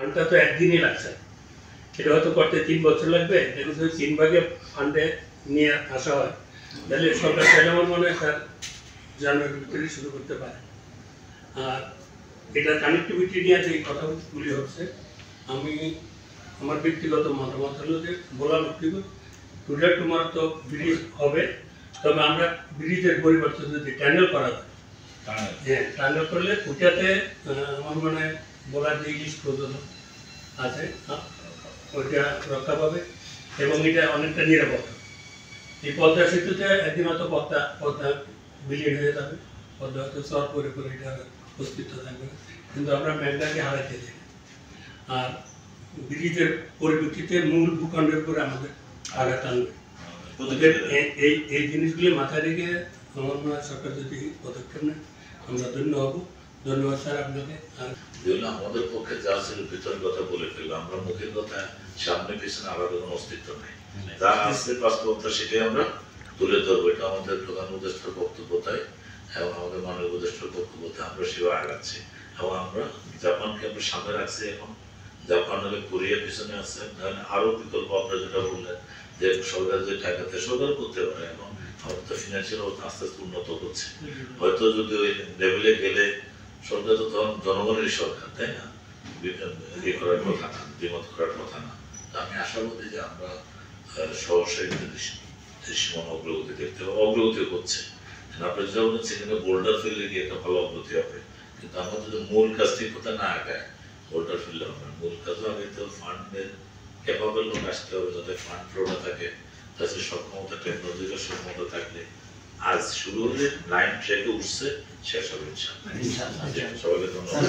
ফান্ডটা তো একদিনই লাগছে, এটা হয়তো করতে 3 বছর লাগবে। এটা যদি 3 ভাগে ফান্ডে নিয়ে আসা হয় তাহলে সরকার চাইলে আমার মনে হয় স্যার জানুয়ারির ভিতরে শুরু করতে পারে। আর এটা কানেক্টিভিটি নিয়ে যে কথাগুলি হচ্ছে, আমি আমার ব্যক্তিগত মতামত হলো যে বলার টুডে টুমারো তো ব্রিজ হবে, তবে আমরা ব্রিজের পরিবর্তে যদি টানেল করা যায়, হ্যাঁ টানেল করলে ওইটাতে আমার মনে হয় বলার যে ইলিশ প্রযোজন আছে ওইটা রক্ষা পাবে এবং এটা অনেকটা নিরাপদ। এই পদ্মা সেতুতে একদিন হয়তো পদ্মা বিলীন হয়ে যাবে, পদ্মা হয়তো চর করে এটা অস্তিত্ব থাকবে, কিন্তু আমরা মেঘনাকে হারাইতে চাই। আর ব্রিজের পরিপ্রেক্ষিতে মূল ভূখণ্ডের উপরে আমাদের আঘাত আনবে। এই জিনিসগুলি মাথায় রেখে আমার মনে হয় সরকার যদি পদক্ষেপ নেয় আমরা ধন্য হব। ধন্যবাদ স্যার আপনাকে। আমাদের পক্ষে যা ছিল ভিতরের কথা বলে ফেললাম, আমরা মুখের কথা সামনে পিছনে আলাদা কোনো অস্তিত্ব নেই, যা আসছে বাস্তবতা সেটাই আমরা তুলে ধরবো। এটা আমাদের প্রধান উপদেষ্টার বক্তব্য তাই, এবং আমাদের মাননীয় উপদেষ্টার বক্তব্যতে আমরা সেবা আগাচ্ছি। এবং আমরা জাপানকে আমরা সামনে রাখছি, এখন জাপান হলে কোরিয়া পিছনে আছে, আরো বিকল্প আপনারা যেটা বললেন যে সরকার যে ঠেকাতে সরকার করতে পারে। এখন আমাদের তো ফিনান্সিয়াল অবস্থা আস্তে আস্তে উন্নত হচ্ছে, হয়তো যদি ওই লেভেলে গেলে সরকার তো তখন জনগণেরই সরকার, তাই না? ইয়ে করার কথা না, দ্বিমত করার কথা না। আমি আশাবাদী যে আমরা সহসাই দৃশ্যমান অগ্রগতি দেখতে পাবো, অগ্রগতি হচ্ছে। আপনার যেটা বলছেন সেখানে বোল্ডার ফিল্ডে গিয়ে একটা ভালো অগ্রগতি হবে, কিন্তু আমরা যদি মূল কাজ ঠিক কথা না আগায় বোল্ডার ফিল্ডে হবে। মূল কাজও আগে তো ফান্ডের ক্যাপাবল লোক আসতে হবে, যাতে ফান্ড ফ্লোটা থাকে, তাছাড়া সক্ষমতা টেকনোলজিক্যাল সক্ষমতা থাকলে আজ শুরু হলে লাইন ট্র্যাকে উঠছে, শেষ হবে ইনশাআল্লাহ। সবাইকে ধন্যবাদ।